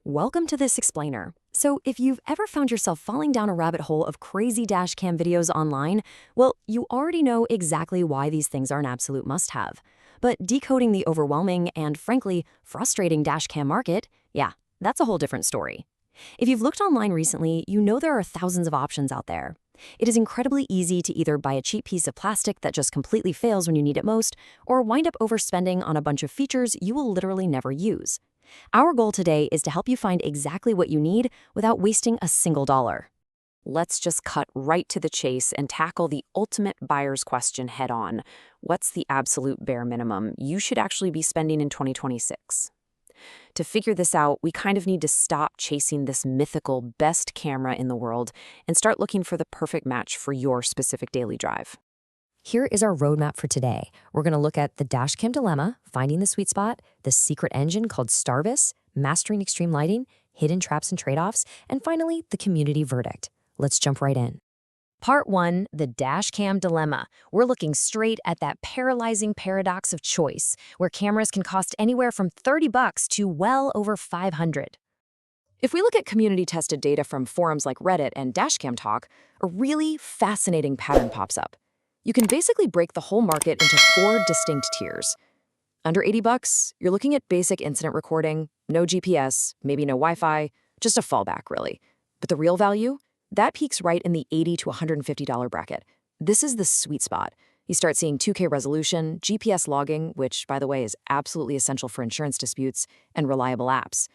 Welcome to this explainer. So if you've ever found yourself falling down a rabbit hole of crazy dash cam videos online, well, you already know exactly why these things are an absolute must-have. But decoding the overwhelming and, frankly, frustrating dash cam market, yeah, that's a whole different story. If you've looked online recently, you know there are thousands of options out there. It is incredibly easy to either buy a cheap piece of plastic that just completely fails when you need it most, or wind up overspending on a bunch of features you will literally never use. Our goal today is to help you find exactly what you need without wasting a single dollar. Let's just cut right to the chase and tackle the ultimate buyer's question head on. What's the absolute bare minimum you should actually be spending in 2026? To figure this out, we kind of need to stop chasing this mythical best camera in the world and start looking for the perfect match for your specific daily drive. Here is our roadmap for today. We're going to look at the dashcam dilemma, finding the sweet spot, the secret engine called Starvis, mastering extreme lighting, hidden traps and trade-offs, and finally, the community verdict. Let's jump right in. Part 1, the dashcam dilemma. We're looking straight at that paralyzing paradox of choice, where cameras can cost anywhere from $30 to well over $500. If we look at community-tested data from forums like Reddit and Dashcam Talk, a really fascinating pattern pops up. You can basically break the whole market into 4 distinct tiers. Under $80, you're looking at basic incident recording, no GPS, maybe no Wi-Fi, just a fallback, really. But the real value? That peaks right in the $80 to $150 bracket. This is the sweet spot. You start seeing 2K resolution, GPS logging, which, by the way, is absolutely essential for insurance disputes, and reliable apps.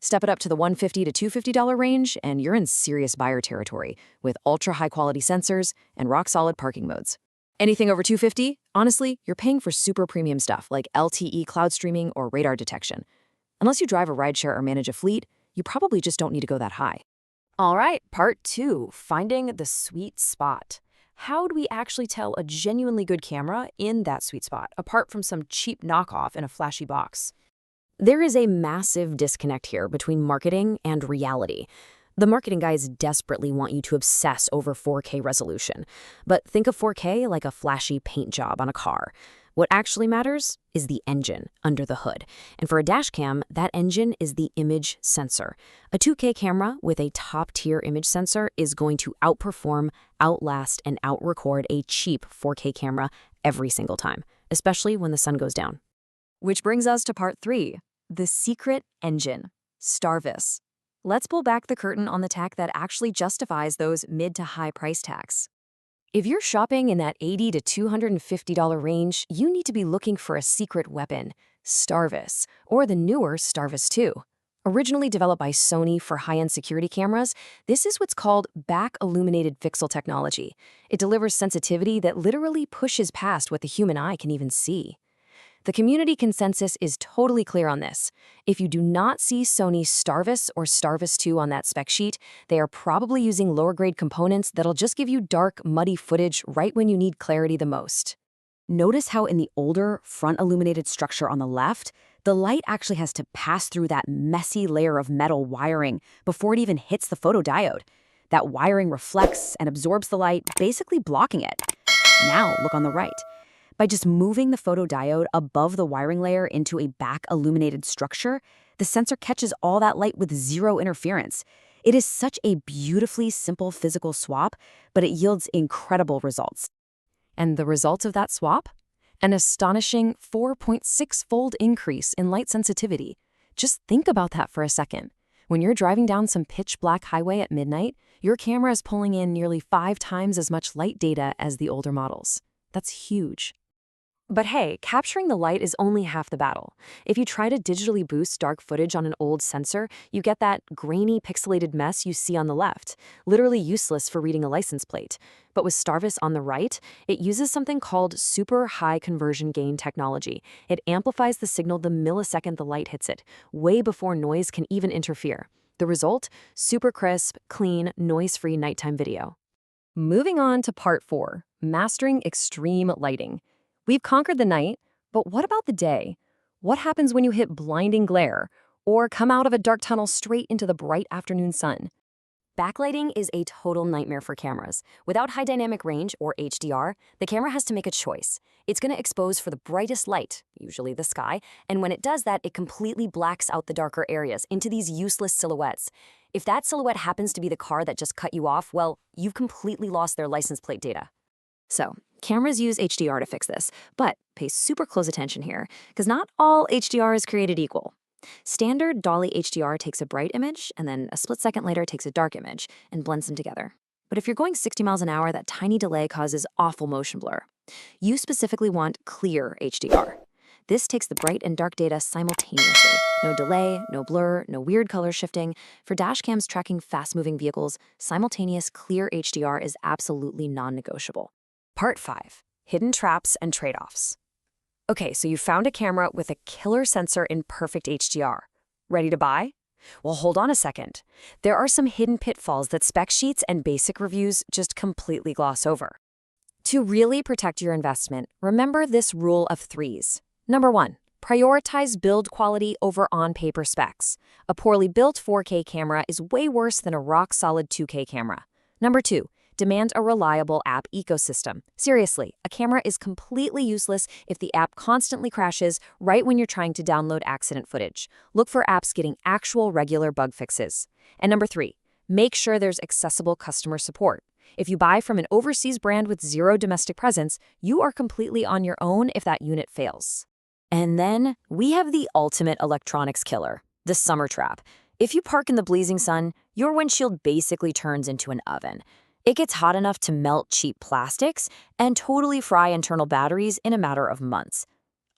Step it up to the $150 to $250 range, and you're in serious buyer territory with ultra-high-quality sensors and rock-solid parking modes. Anything over $250, honestly, you're paying for super premium stuff like LTE cloud streaming or radar detection. Unless you drive a rideshare or manage a fleet, you probably just don't need to go that high. All right, part 2, finding the sweet spot. How do we actually tell a genuinely good camera in that sweet spot, apart from some cheap knockoff in a flashy box? There is a massive disconnect here between marketing and reality. The marketing guys desperately want you to obsess over 4K resolution. But think of 4K like a flashy paint job on a car. What actually matters is the engine under the hood. And for a dashcam, that engine is the image sensor. A 2K camera with a top-tier image sensor is going to outperform, outlast, and outrecord a cheap 4K camera every single time, especially when the sun goes down. Which brings us to part 3. The secret engine, Starvis. Let's pull back the curtain on the tech that actually justifies those mid to high price tags. If you're shopping in that $80 to $250 range, you need to be looking for a secret weapon, Starvis, or the newer Starvis 2. Originally developed by Sony for high-end security cameras, this is what's called back-illuminated pixel technology. It delivers sensitivity that literally pushes past what the human eye can even see. The community consensus is totally clear on this. If you do not see Sony's Starvis or Starvis 2 on that spec sheet, they are probably using lower-grade components that'll just give you dark, muddy footage right when you need clarity the most. Notice how in the older, front-illuminated structure on the left, the light actually has to pass through that messy layer of metal wiring before it even hits the photodiode. That wiring reflects and absorbs the light, basically blocking it. Now, look on the right. By just moving the photodiode above the wiring layer into a back-illuminated structure, the sensor catches all that light with zero interference. It is such a beautifully simple physical swap, but it yields incredible results. And the result of that swap? An astonishing 4.6-fold increase in light sensitivity. Just think about that for a second. When you're driving down some pitch-black highway at midnight, your camera is pulling in nearly 5 times as much light data as the older models. That's huge. But hey, capturing the light is only half the battle. If you try to digitally boost dark footage on an old sensor, you get that grainy, pixelated mess you see on the left, literally useless for reading a license plate. But with Starvis on the right, it uses something called super high conversion gain technology. It amplifies the signal the millisecond the light hits it, way before noise can even interfere. The result? Super crisp, clean, noise-free nighttime video. Moving on to part 4, mastering extreme lighting. We've conquered the night, but what about the day? What happens when you hit blinding glare or come out of a dark tunnel straight into the bright afternoon sun? Backlighting is a total nightmare for cameras. Without high dynamic range, or HDR, the camera has to make a choice. It's going to expose for the brightest light, usually the sky, and when it does that, it completely blacks out the darker areas into these useless silhouettes. If that silhouette happens to be the car that just cut you off, well, you've completely lost their license plate data. So, cameras use HDR to fix this, but pay super close attention here, because not all HDR is created equal. Standard Dolly HDR takes a bright image, and then a split second later takes a dark image, and blends them together. But if you're going 60 miles an hour, that tiny delay causes awful motion blur. You specifically want clear HDR. This takes the bright and dark data simultaneously. No delay, no blur, no weird color shifting. For dashcams tracking fast-moving vehicles, simultaneous clear HDR is absolutely non-negotiable. Part 5. Hidden traps and trade-offs. Okay, so you found a camera with a killer sensor in perfect HDR. Ready to buy? Well, hold on a second. There are some hidden pitfalls that spec sheets and basic reviews just completely gloss over. To really protect your investment, remember this rule of threes. Number 1, prioritize build quality over on-paper specs. A poorly built 4K camera is way worse than a rock-solid 2K camera. Number 2, demand a reliable app ecosystem. Seriously, a camera is completely useless if the app constantly crashes right when you're trying to download accident footage. Look for apps getting actual regular bug fixes. And number 3, make sure there's accessible customer support. If you buy from an overseas brand with zero domestic presence, you are completely on your own if that unit fails. And then we have the ultimate electronics killer, the summer trap. If you park in the blazing sun, your windshield basically turns into an oven. It gets hot enough to melt cheap plastics and totally fry internal batteries in a matter of months.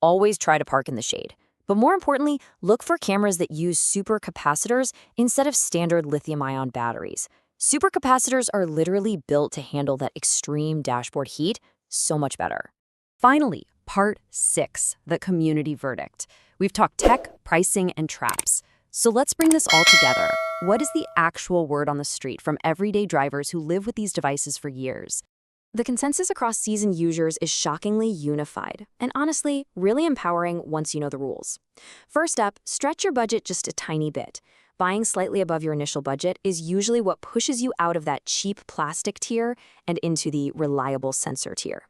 Always try to park in the shade. But more importantly, look for cameras that use supercapacitors instead of standard lithium-ion batteries. Supercapacitors are literally built to handle that extreme dashboard heat so much better. Finally, Part 6, the community verdict. We've talked tech, pricing, and traps. So let's bring this all together. What is the actual word on the street from everyday drivers who live with these devices for years? The consensus across seasoned users is shockingly unified, and honestly, really empowering once you know the rules. First up, stretch your budget just a tiny bit. Buying slightly above your initial budget is usually what pushes you out of that cheap plastic tier and into the reliable sensor tier.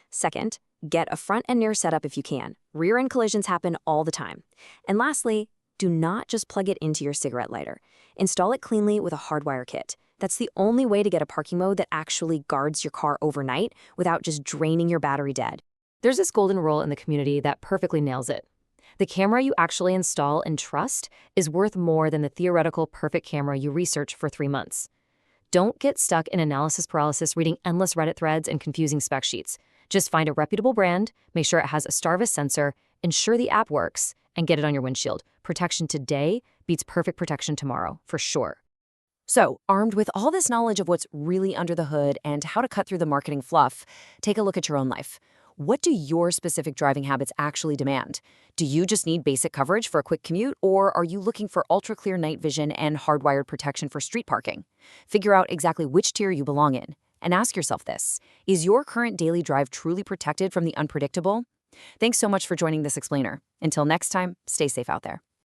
Second, get a front and rear setup if you can. Rear end collisions happen all the time. And lastly, do not just plug it into your cigarette lighter. Install it cleanly with a hardwire kit. That's the only way to get a parking mode that actually guards your car overnight without just draining your battery dead. There's this golden rule in the community that perfectly nails it. The camera you actually install and trust is worth more than the theoretical perfect camera you research for 3 months. Don't get stuck in analysis paralysis reading endless Reddit threads and confusing spec sheets. Just find a reputable brand, make sure it has a Starvis sensor, ensure the app works, and get it on your windshield. Protection today beats perfect protection tomorrow, for sure. So, armed with all this knowledge of what's really under the hood and how to cut through the marketing fluff, take a look at your own life. What do your specific driving habits actually demand? Do you just need basic coverage for a quick commute, or are you looking for ultra-clear night vision and hardwired protection for street parking? Figure out exactly which tier you belong in. And ask yourself this, is your current daily drive truly protected from the unpredictable? Thanks so much for joining this explainer. Until next time, stay safe out there.